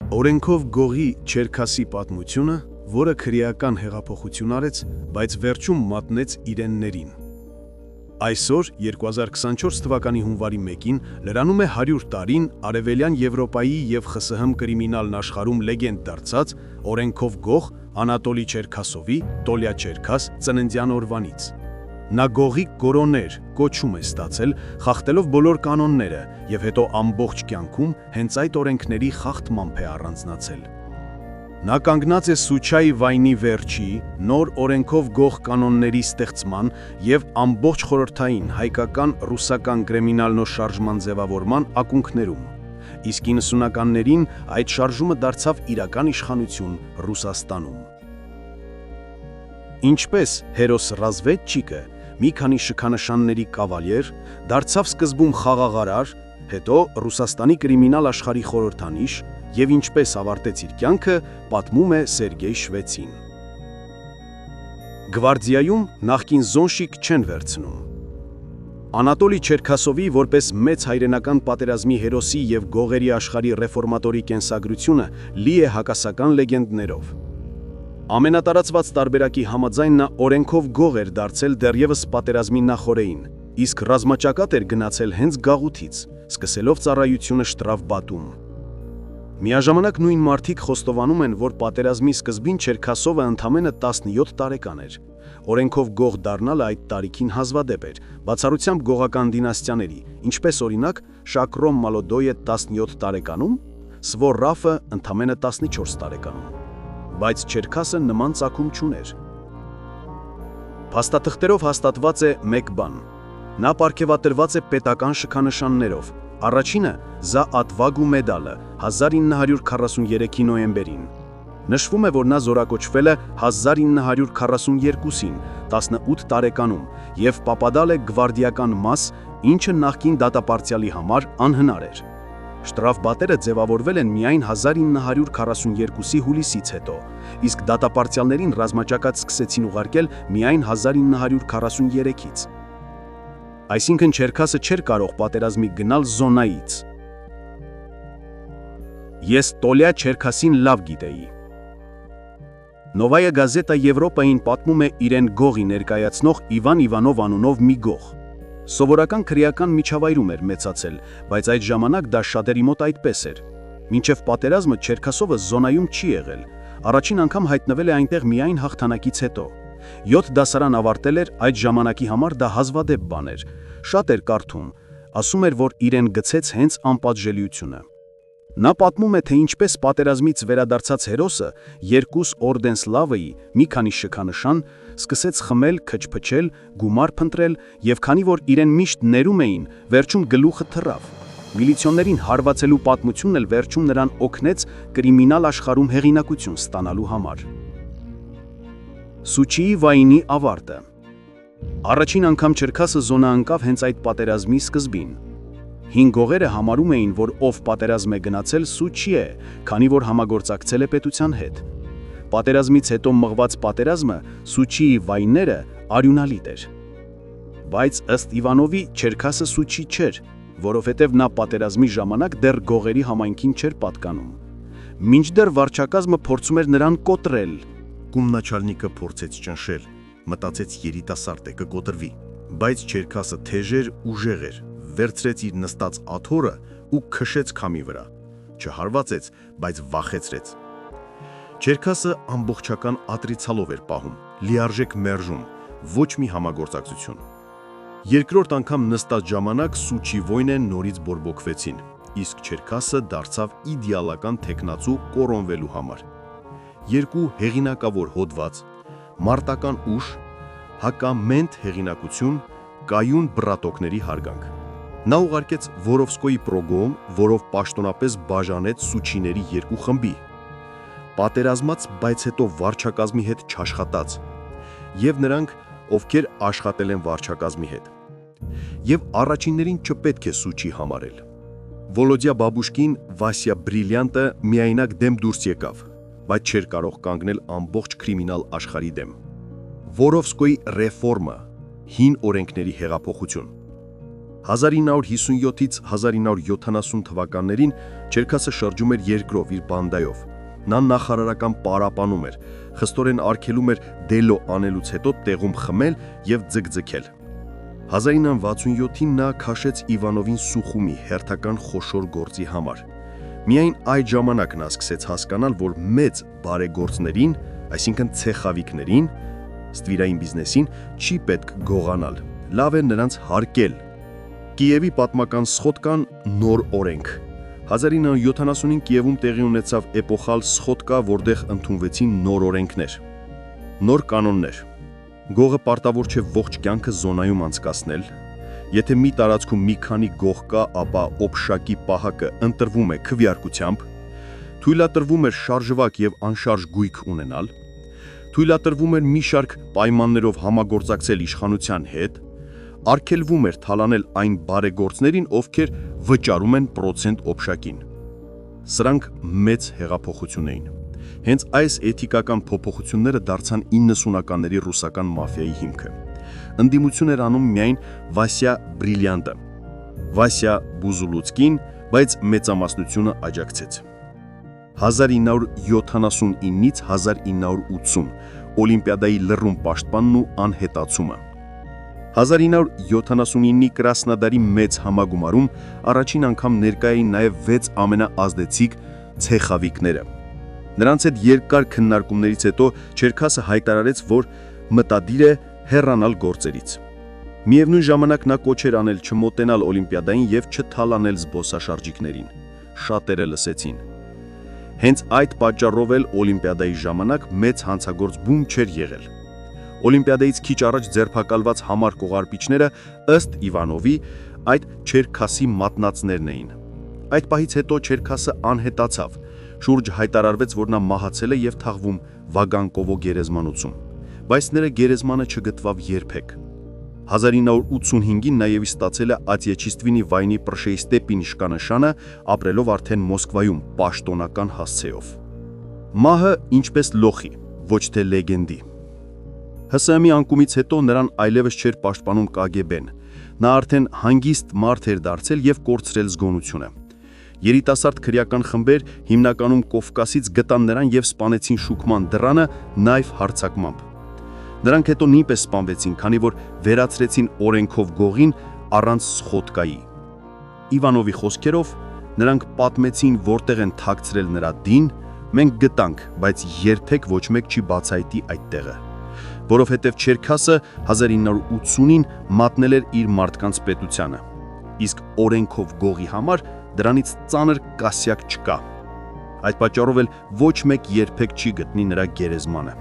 Օրենքով գողի Չերքասի պատմությունը, որը քրեական հեղափոխություն արեց, բայց վերջում մատնեց իրեններին։ Այսօր 2024 թվականի հունվարի 1-ին լրանում է 100 տարին Արևելյան Եվրոպայի և ԽՍՀՄ կրիմինալն աշխարհում լեգենդ դարձած օրենքով գող Անատոլի Չերքասովի Տոլյա Չերքաս ծննդյան օրվանից։ Նա գողի կորոներ կոչում է ստացել, խախտելով բոլոր կանոնները և հետո ամբողջ կյանքում հենց այդ օրենքների խախտմամբ է առանձնացել։ Նա կանգնած է Սուչայի վայնի վերջի, նոր օրենքով գող կանոնների ստեղծման և ամբողջ խորհրդային հայկական ռուսական կրիմինալնոր շարժման ձևավորման ակունքներում, իսկ 90-ականներին այդ շարժումը դարձավ իրական իշխանություն Ռուսաստանում։ Ինչպես հերոս Ռազվեդչիկը, մի քանի շքանշանների կավալյեր, դարձավ սկզբում խաղաղարար, հետո Ռուսաստանի կրիմինալ աշխարհի խորհրդանիշ և ինչպես ավարտեց իր կյանքը, պատմում է Սերգեյ Շվեցին։ Գվարդիայում նախկին զոնշիկ չեն վերցնում։ Անատոլի Չերքասովի որպես մեծ հայրենական պատերազմի հերոսի և գողերի աշխարհի ռեֆորմատորի կենսագրությունը լի է հակասական լեգենդներով։ Ամենատարածված տարբերակի համաձայն նա օրենքով գող էր դարձել դեռևս պատերազմի նախօրեին, իսկ ռազմաճակատ էր գնացել հենց գաղութից, սկսելով ծառայությունը Շտրավբատում։ Միաժամանակ նույն մարդիկ խոստովանում են, որ պատերազմի սկզբին Չերքասովը ընդամենը 17 տարեկան էր։ Օրենքով գող դառնալը այդ տարիքին հազվադեպ էր, բացառությամբ գողական դինաստիաների, ինչպես օրինակ Շակրոմ Մալոդոյը 17 տարեկանում, Սվոր Ռաֆը ընդամենը 14 տարեկանում։ Բայց Չերքասը նման ծագում չուներ։ Փաստաթղթերով հաստատված է մեկ բան. նա պարգևատրված է պետական շքանշաններով, առաջինը Զա Ատվագու մեդալը 1943-ի նոյեմբերին։ Նշվում է, որ նա զորակոչվել է 1942-ին, 18 տարեկանում, և պապադալ է գվարդիական մաս, ինչը նախկին դատապարտյալի համար անհնար էր։ Շտրավբատերը ձևավորվել են միայն 1942-ի հուլիսից հետո, իսկ դատապարտյալներին ռազմաճակատ սկսեցին ուղարկել միայն 1943-ից։ Այսինքն Չերքասը չէր կարող պատերազմի գնալ զոնայից։ Ես Տոլյա Չերքասին լավ գիտեի։ Նովայա գազետա Եվրոպային պատմում է իրեն գողի ներկայացնող Իվան Իվանով անունով մի գող։ Սովորական քրեական միջավայրում էր մեծացել, բայց այդ ժամանակ դա շատերի մոտ այդպես էր։ Մինչև պատերազմը Չերքասովը զոնայում չի եղել, առաջին անգամ հայտնվել է այնտեղ միայն հաղթանակից հետո։ 7 դասարան ավարտել էր, այդ ժամանակի համար դա հազվադեպ բան էր, շատ էր կարդում, ասում էր, որ իրեն գցեց հենց անպատժելիությունը։ Նա պատմում է, թե ինչպես պատերազմից վերադարձած հերոսը երկուս օրդեն Սլավայի, մի քանի շքանշան, սկսեց խմել, քչփչել, գումար փնտրել, և քանի որ իրեն միշտ ներում էին, վերջում գլուխը թռավ։ Միլիցիոներին հարվածելու պատմությունն էլ վերջում նրան օգնեց կրիմինալ աշխարհում հեղինակություն ստանալու համար։ Սուչիի վայնի ավարտը։ Առաջին անգամ Չերքասը զոնա ընկավ հենց այդ պատերազմի սկզբին։ Հին գողերը համարում էին, որ ով պատերազմ է գնացել Սուչի է, քանի որ համագործակցել է պետության հետ։ Պատերազմից հետո մղված պատերազմը Սուչիի վայնները արյունալիտ էր։ Բայց ըստ Իվանովի Չերքասը Սուչի չէր, որովհետև նա պատերազմի ժամանակ դեռ գողերի համայնքին չէր պատկանում։ Մինչդեռ վարչակազմը փորձում էր նրան կոտրել։ Կումնաչալնիկը փորձեց ճնշել, մտածեց երիտասարդ է կկոտրվի, բայց Չերքասը թեժ էր, ուժեղ էր, վերցրեց իր նստած աթոռը ու քշեց քամի վրա, չհարվածեց, բայց վախեցրեց։ Չերքասը ամբողջական ատրիցալով էր պահում, լիարժեք մերժում, ոչ մի համագործակցություն։ Երկրորդ անգամ նստած ժամանակ Սուչի վայնը նորից բորբոքվեցին, իսկ Չերքասը դարձավ իդեալական թեկնածու կորոնվելու համար։ Երկու հեղինակավոր հոդված, մարտական ուժ, հակամենտ հեղինակություն, կայուն բռատոկների հարգանք։ Նա ուղարկեց Վորովսկոյի պրոգոմ, որով պաշտոնապես բաժանեց Սուչիների երկու խմբի։ Պատերազմած, բայց հետո վարչակազմի հետ չաշխատած, և նրանք, ովքեր աշխատել են վարչակազմի հետ։ Եվ առաջիններին չպետք է Սուչի համարել։ Վոլոդյա Բաբուշկին, Վասյա Բրիլյանտը միայնակ դեմ դուրս եկավ, բայց չէր կարող կանգնել ամբողջ կրիմինալ աշխարհի դեմ։ Վորովսկոյի ռեֆորմը, հին օրենքների հեղափոխություն։ 1957-ից 1970 թվականներին Չերքասը շրջում էր երկրով իր բանդայով։ Նա նախարարական պարապանում էր, խստորեն արգելում էր դելո անելուց հետո տեղում խմել և ձգձգել։ 1967-ին նա քաշեց Իվանովին Սուխումի հերթական խոշոր գործի համար։ Միայն այդ ժամանակ նա սկսեց հասկանալ, որ մեծ բարեգործներին, այսինքն ցեխավիկներին, ստվիրային բիզնեսին չի պետք գողանալ, լավ է նրանց հարկել։ Կիևի պատմական սխոդկան նոր օրենք։ 1970-ին Կիևում տեղի ունեցավ էպոխալ սխոդկա, որտեղ ընդունվեցին նոր օրենքներ, նոր կանոններ։ Գողը պարտավոր չէ ողջ կյանքը զոնայում անցկացնել։ Եթե մի տարածքում մի քանի գող կա, ապա օբշակի պահակը ընտրվում է քվեարկությամբ, թույլատրվում է շարժվակ և անշարժ գույք ունենալ, թույլատրվում է մի շարք պայմաններով համագործակցել իշխանության հետ, արգելվում էր թալանել այն բարեգործներին, ովքեր վճարում են պրոցենտ օբշակին։ Սրանք մեծ հեղափոխություն էին։ Հենց այս էթիկական փոփոխությունները դարձան 90-ականների ռուսական մաֆիայի հիմքը։ Ընդդիմություն էր անում միայն Վասյա Բրիլյանտը, Վասյա Բուզուլուցկին, բայց մեծամասնությունը աջակցեց։ 1979-ից 1980 Օլիմպիադայի լռում պաշտպանն ու անհետացումը։ 1979-ի Կրասնոդարի մեծ համագումարում առաջին անգամ ներկա էին նաև 6 ամենաազդեցիկ ցեխավիկները։ Նրանց հետ երկար քննարկումներից հետո Չերքասը հայտարարեց, որ մտադիր է հեռանալ գործերից։ Միևնույն ժամանակ նա կոչ էր անել չմոտենալ Օլիմպիադային և չթալանել զբոսաշրջիկներին։ Շատերը լսեցին։ Հենց այդ պատճառով էլ Օլիմպիադայի ժամանակ մեծ հանցագործ բում չէր եղել։ Օլիմպիադայից քիչ առաջ ձերբակալված համար կողարպիչները ըստ Իվանովի այդ Չերքասի մատնացներն էին։ Այդ պահից հետո Չերքասը անհետացավ, շուրջ հայտարարվեց, որ նա մահացել է և թաղվում Վագանկովո գերեզմանոցում, բայց նրա գերեզմանը չգտվավ երբեք։ 1985-ին նաև ստացել է Ատյեչիստվինի վայնի Պրշեյստեպին իշխանանշանը, ապրելով արդեն Մոսկվայում պաշտոնական հասցեով։ Մահը ինչպես լոխի, ոչ թե լեգենդի։ ՀՍՀՄ-ի անկումից հետո նրան այլևս չէր պաշտպանում KGB-ն։ Նա արդեն հանգիստ մարդ էր դարձել և կորցրել զգոնությունը։ Երիտասարդ քրեական խմբեր հիմնականում Կովկասից գտան նրան և սպանեցին շուքման դռանը նաև հարձակմամբ։ Նրանք հետո նույնպես սպանվեցին, քանի որ վերացրեցին օրենքով գողին առանց սխոդկայի։ Իվանովի խոսքերով, նրանք պատմեցին, որտեղ են թաքցրել նրա դին, մենք գտանք, բայց երբեք ոչ մեկ չի բացահայտի այդ տեղը, որովհետև Չերքասը 1980-ին մատնել էր իր մարդկանց պետությանը, իսկ օրենքով գողի համար դրանից ծանր կասյակ չկա։ Այդ պատճառով էլ ոչ մեկ երբեք չի գտնի նրա գերեզմանը։